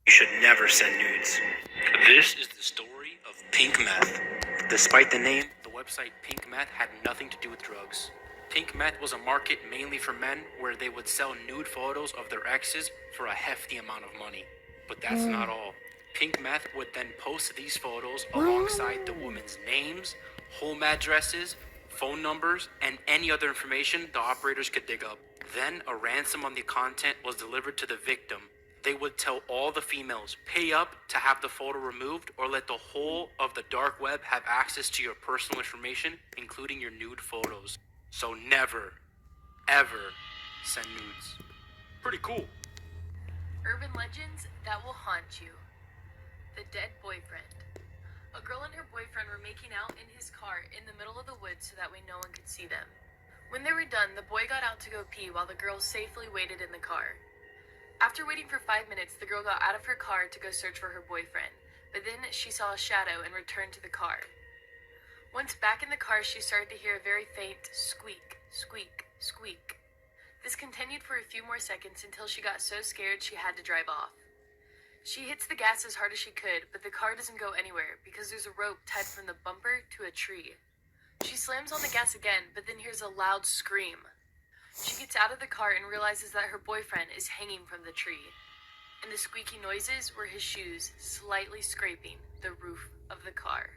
You should never send nudes. This is the story of Pink Meth. Despite the name, the website Pink Meth had nothing to do with drugs. Pink Meth was a market mainly for men where they would sell nude photos of their exes for a hefty amount of money. But that's not all. Pink Meth would then post these photos alongside the women's names, home addresses, phone numbers, and any other information the operators could dig up. Then a ransom on the content was delivered to the victim. They would tell all the females, pay up to have the photo removed or let the whole of the dark web have access to your personal information, including your nude photos. So never, ever send nudes. Pretty cool. Urban legends that will haunt you. The dead boyfriend. A girl and her boyfriend were making out in his car in the middle of the woods so that way no one could see them. When they were done, the boy got out to go pee while the girl safely waited in the car. After waiting for 5 minutes, the girl got out of her car to go search for her boyfriend, but then she saw a shadow and returned to the car. Once back in the car, she started to hear a very faint squeak, squeak, squeak. This continued for a few more seconds until she got so scared she had to drive off. She hits the gas as hard as she could, but the car doesn't go anywhere because there's a rope tied from the bumper to a tree. She slams on the gas again, but then hears a loud scream. She gets out of the car and realizes that her boyfriend is hanging from the tree, and the squeaky noises were his shoes slightly scraping the roof of the car.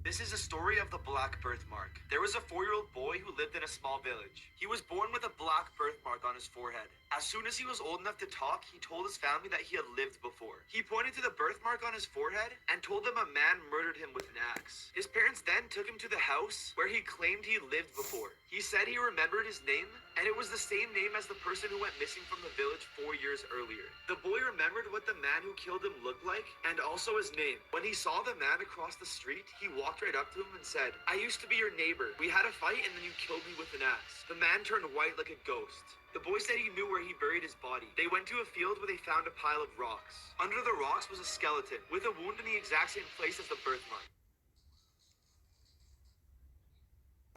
This is a story of the black birthmark. There was a 4-year-old boy who lived in a small village. He was born with a black birthmark on his forehead. As soon as he was old enough to talk, he told his family that he had lived before. He pointed to the birthmark on his forehead and told them a man murdered him with an axe. His parents then took him to the house where he claimed he lived before. He said he remembered his name, and it was the same name as the person who went missing from the village 4 years earlier. The boy remembered what the man who killed him looked like, and also his name. When he saw the man across the street, he walked right up to him and said, "I used to be your neighbor. We had a fight and then you killed me with an axe." The man turned white like a ghost. The boy said he knew where he buried his body. They went to a field where they found a pile of rocks. Under the rocks was a skeleton, with a wound in the exact same place as the birthmark.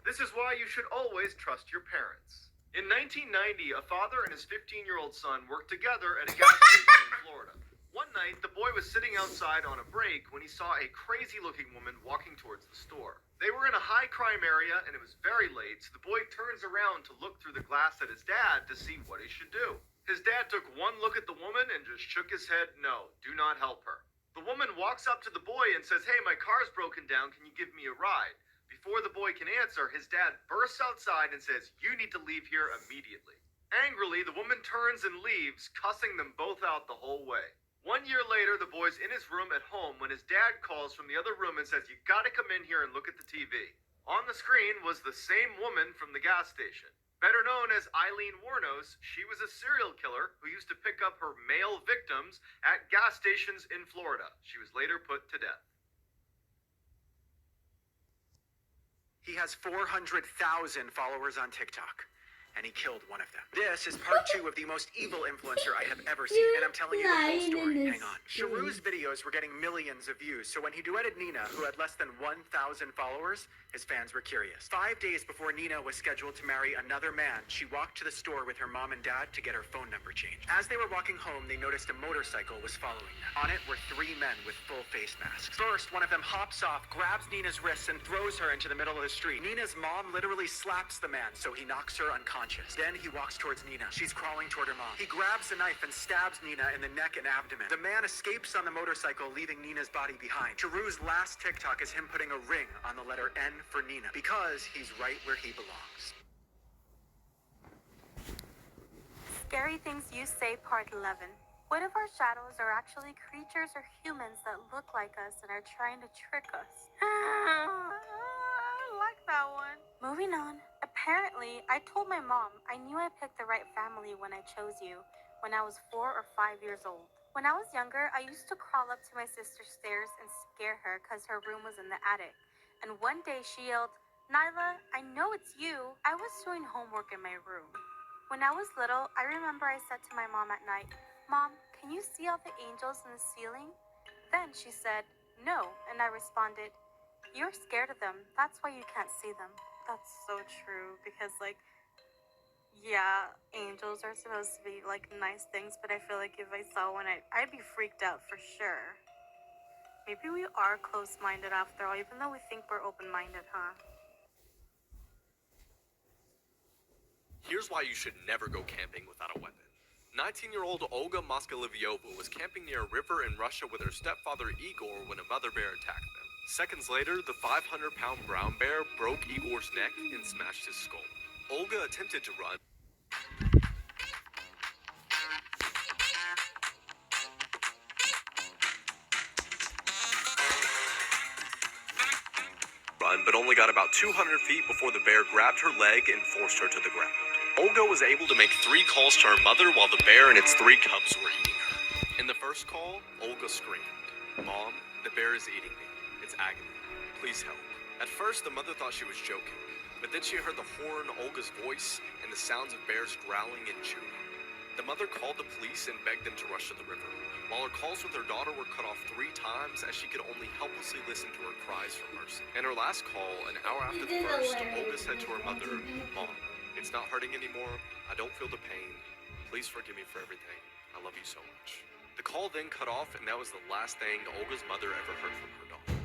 This is why you should always trust your parents. In 1990, a father and his 15-year-old son worked together at a gas station in Florida. One night, the boy was sitting outside on a break when he saw a crazy-looking woman walking towards the store. They were in a high-crime area, and it was very late, so the boy turns around to look through the glass at his dad to see what he should do. His dad took one look at the woman and just shook his head, "No, do not help her." The woman walks up to the boy and says, "Hey, my car's broken down, can you give me a ride?" Before the boy can answer, his dad bursts outside and says, "You need to leave here immediately." Angrily, the woman turns and leaves, cussing them both out the whole way. 1 year later, the boy's in his room at home when his dad calls from the other room and says, "You gotta come in here and look at the TV." On the screen was the same woman from the gas station. Better known as Eileen Warnos, she was a serial killer who used to pick up her male victims at gas stations in Florida. She was later put to death. He has 400,000 followers on TikTok, and he killed one of them. This is part 2 of the most evil influencer I have ever seen, and I'm telling you the whole story. Hang on. Sharu's videos were getting millions of views, so when he duetted Nina, who had less than 1,000 followers, his fans were curious. 5 days before Nina was scheduled to marry another man, she walked to the store with her mom and dad to get her phone number changed. As they were walking home, they noticed a motorcycle was following them. On it were 3 men with full face masks. First, one of them hops off, grabs Nina's wrists, and throws her into the middle of the street. Nina's mom literally slaps the man, so he knocks her unconscious. Then he walks towards Nina. She's crawling toward her mom. He grabs a knife and stabs Nina in the neck and abdomen. The man escapes on the motorcycle, leaving Nina's body behind. Sharu's last TikTok is him putting a ring on the letter N for Nina, because he's right where he belongs. Scary Things You Say, Part 11. What if our shadows are actually creatures or humans that look like us and are trying to trick us? I like that one. Moving on. Apparently, I told my mom I knew I picked the right family when I chose you when I was 4 or 5 years old. When I was younger, I used to crawl up to my sister's stairs and scare her because her room was in the attic. And one day she yelled, "Nyla, I know it's you." I was doing homework in my room. When I was little, I remember I said to my mom at night, "Mom, can you see all the angels in the ceiling?" Then she said, "No," and I responded, "You're scared of them. That's why you can't see them." That's so true, because Yeah, angels are supposed to be like nice things, but I feel like if I saw one, I'd be freaked out for sure. Maybe we are close-minded after all, even though we think we're open-minded, huh? Here's why you should never go camping without a weapon. 19-year-old Olga Moskalivyova was camping near a river in Russia with her stepfather Igor when a mother bear attacked them. Seconds later, the 500-pound brown bear broke Igor's neck and smashed his skull. Olga attempted to run, but only got about 200 feet before the bear grabbed her leg and forced her to the ground. Olga was able to make 3 calls to her mother while the bear and its 3 cubs were eating her. In the first call, Olga screamed, "Mom, the bear is eating me. It's agony. Please help." At first, the mother thought she was joking, but then she heard the horror in Olga's voice and the sounds of bears growling and chewing. The mother called the police and begged them to rush to the river, while her calls with her daughter were cut off 3 times as she could only helplessly listen to her cries for mercy. In her last call, an hour after the first, Olga said to her mother, "Mom, it's not hurting anymore. I don't feel the pain. Please forgive me for everything. I love you so much." The call then cut off, and that was the last thing Olga's mother ever heard from her daughter.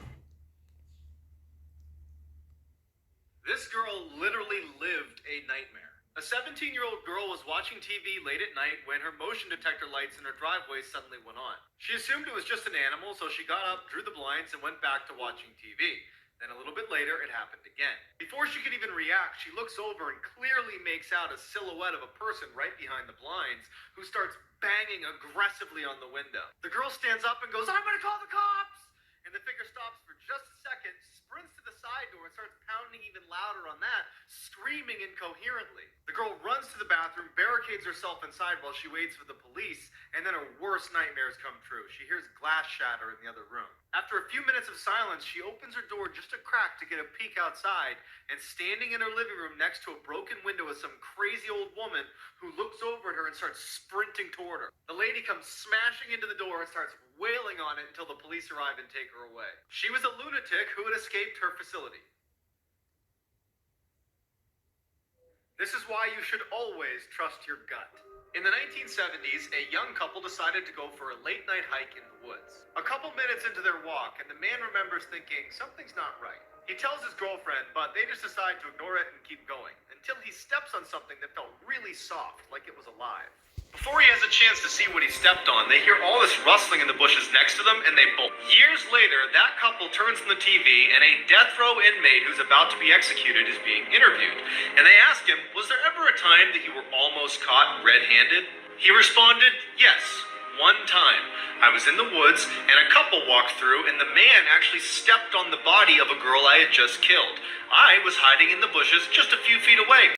This girl literally lived a nightmare. A 17-year-old girl was watching TV late at night when her motion detector lights in her driveway suddenly went on. She assumed it was just an animal, so she got up, drew the blinds, and went back to watching TV. Then a little bit later, it happened again. Before she could even react, she looks over and clearly makes out a silhouette of a person right behind the blinds who starts banging aggressively on the window. The girl stands up and goes, "I'm gonna call the cops!" And the figure stops for just a second, sprints to the side door and starts pounding even louder on that, screaming incoherently. The girl runs to the bathroom, barricades herself inside while she waits for the police, and then her worst nightmares come true. She hears glass shatter in the other room. After a few minutes of silence, she opens her door just a crack to get a peek outside, and standing in her living room next to a broken window is some crazy old woman who looks over at her and starts sprinting toward her. The lady comes smashing into the door and starts wailing on it until the police arrive and take her away. She was a lunatic who had escaped her facility. This is why you should always trust your gut. In the 1970s, a young couple decided to go for a late-night hike in the woods. A couple minutes into their walk, and the man remembers thinking, something's not right. He tells his girlfriend, but they just decide to ignore it and keep going, until he steps on something that felt really soft, like it was alive. Before he has a chance to see what he stepped on, they hear all this rustling in the bushes next to them, and they bolt. Years later, that couple turns on the TV, and a death row inmate who's about to be executed is being interviewed. And they ask him, was there ever a time that you were almost caught red-handed? He responded, yes, one time. I was in the woods, and a couple walked through, and the man actually stepped on the body of a girl I had just killed. I was hiding in the bushes just a few feet away.